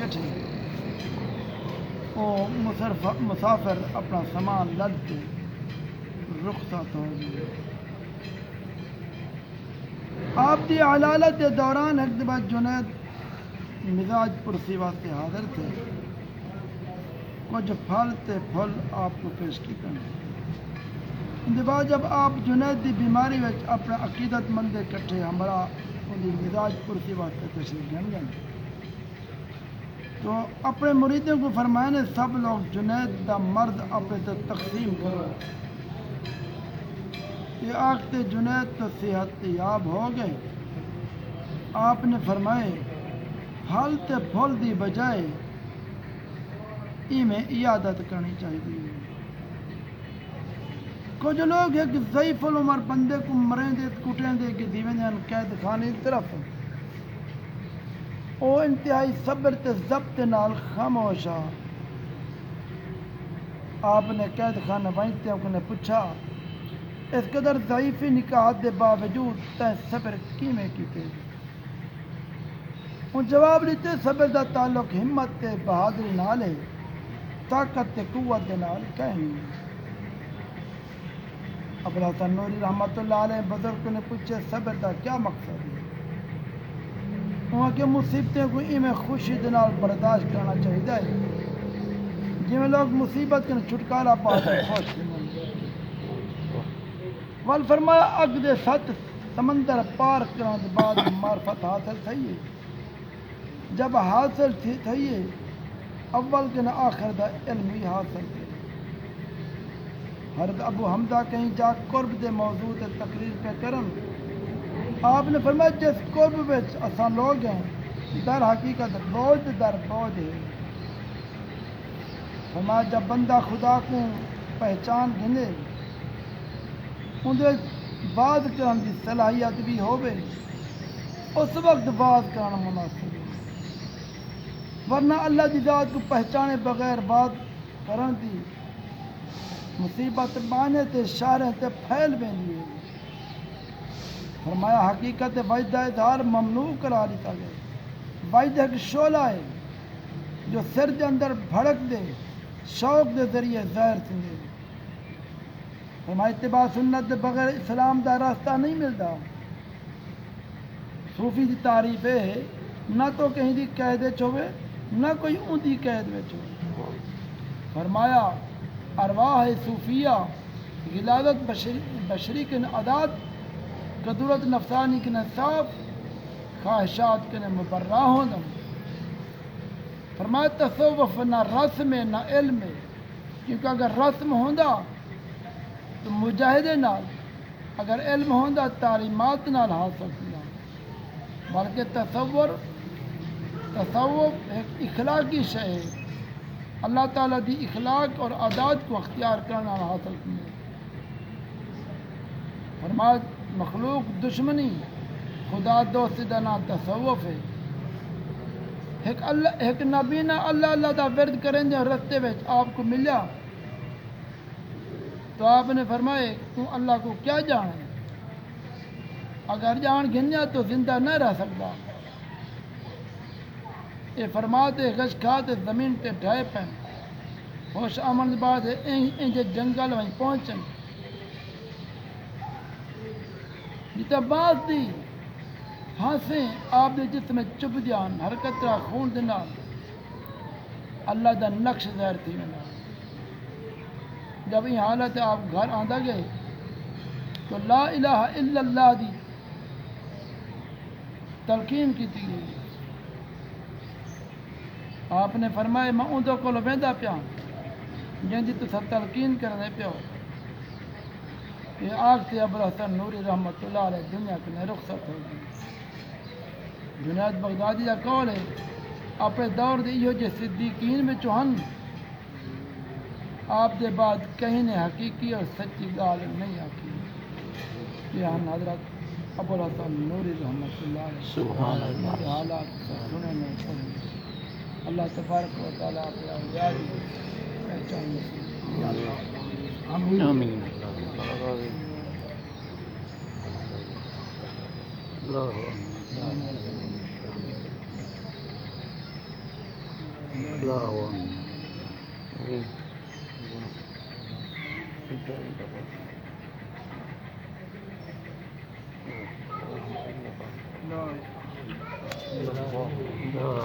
کٹھے وہ مسافر اپنا سامان لد کے رخصت ہو گئے. آپ دی علالت کے دوران ایک دفعہ جنید مزاج پرسی واسطے حاضر تھے. کچھ پھل تے پھل آپ کو پیش کی کرنے دفعہ جب آپ جنید دی بیماری وچ اپنے عقیدت مند کٹھے ہمراہ ان دی مزاج پرسی واسطے تشریف گن گئے تو اپنے مریدوں کو فرمایا نے سب لوگ جنید دا مرد اپنے تے تقسیم کرو. یہ آختے جنید تو صحت یاب ہو گئے. آپ نے فرمائے پھل تے پھل دی بجائے میں عیادت کرنی چاہیے. کچھ لوگ ایک ضعیف العمر بندے کو مریں دے کٹیں دے کہ دیویں دے قید خانے کی طرف او انتہائی صبر تے ضبط نال خاموش آ. آپ نے قید خانہ وائنتے نے پوچھا اس قدر ضعیفی نکاحت دے باوجود تیں صبر کیویں کیتے؟ ان جواب دیتے صبر دا تعلق ہمت تے بہادری نال ہے طاقت تے قوت دے نال کہیں. ابوالحسن نوری رحمت اللہ علیہ بزرگ نے پوچھے صبر دا کیا مقصد ہے؟ وہاں کے مصیبتیں کو میں خوشی دے نال برداشت کرنا چاہیے جی میں لوگ مصیبت کے چھٹکارا پاتے خوش وال فرمایا اگ دے 7 سمندر پار کرنے کے بعد معرفت حاصل تھی ہے. جب حاصل تھی ہے اول کے نہ آخر دا علم ہی حاصل ہے. حضرت ابو حمزہ کہیں جا قرب دے موضوع تے تقریر پہ کرن آپ نے فرمایا جس قرب وچ اساں لوگ ہیں در حقیقت بوجھ در بوجھ ہے. فرمایا جب بندہ خدا کو پہچان گھنے اندر بات کرن دی صلاحیت بھی ہوئے اس وقت بات کرنا مناسب ہے. ورنہ اللہ دی ذات کو پہچانے بغیر بات کرن دی مصیبت بانے تے شاریں تے پھیل میں لیے. فرمایا حقیقت وجدہ اظہار ممنوع قرار دیتا گیا. وجدہ ایک شعلہ ہے جو سر دے اندر بھڑک دے شوق دے ذریعے ظاہر تھے. فرمایا اتباع سنت دے بغیر اسلام دا راستہ نہیں ملتا. صوفی دی تعریف ہے نہ تو کہیں دی قید چھوے نہ کوئی اون دی قید میں چھوے. فرمایا ارواح صوفیہ غلاظت بشری کے عادات قدرت نفسانی کے صاف خواہشات کے مبرہ ہونا. فرمایا تصوف نہ رسم نہ علم کیونکہ اگر رسم ہوندا تو مجاہدے نال اگر علم ہوندا تعلیمات نال حاصل کیا. بلکہ تصوف ایک اخلاقی شے ہے. اللہ تعالیٰ دی اخلاق اور عادات کو اختیار کرنا حاصل کیا. فرمایا مخلوق دشمنی خدا دوست دا نا تصوف ہے. ایک نبی نہ اللہ دا ورد کریں دے رستے وچ آپ کو ملیا تو آپ نے فرمائے تو اللہ کو کیا جانے اگر جان گھنیا تو زندہ نہ رہ سکتا. یہ فرماتے غش کھاتے زمین تے ڈھائے پیں ہوش امن بعد انجے جنگل وہیں پہنچن جتا باز دی ہانسیں آپ دے جسم چپ جان ہر قطرہ خون دینا اللہ دا نقش ظاہر تھی میں. جب یہ حالت آپ گھر آندہ گئے تو لا الہ الا اللہ دی تلقین کی تھی. آپ نے فرمایا میں اندھوں کو ویندا پیا جن جی تسا تلقین کرنے پیو. یہ آختے ابوالحسن نوری رحمت اللہ علیہ دنیا کے رخصت ہو گئی. جنید بغدادی کا قول ہے اپنے دور دے یہ جے صدیقین میں چوہن آپ دے بعد کہیں نے حقیقی اور سچی گال نہیں آکی. یہ ہم حضرت ابوالحسن نوری رحمت اللہ علیہ سبحان اللہ حالات سنے میں پڑھیں. اللہ تبارک و تعالیٰ اپنے اولیاء کی پہچان نصیب آمین آمین. اللہ لا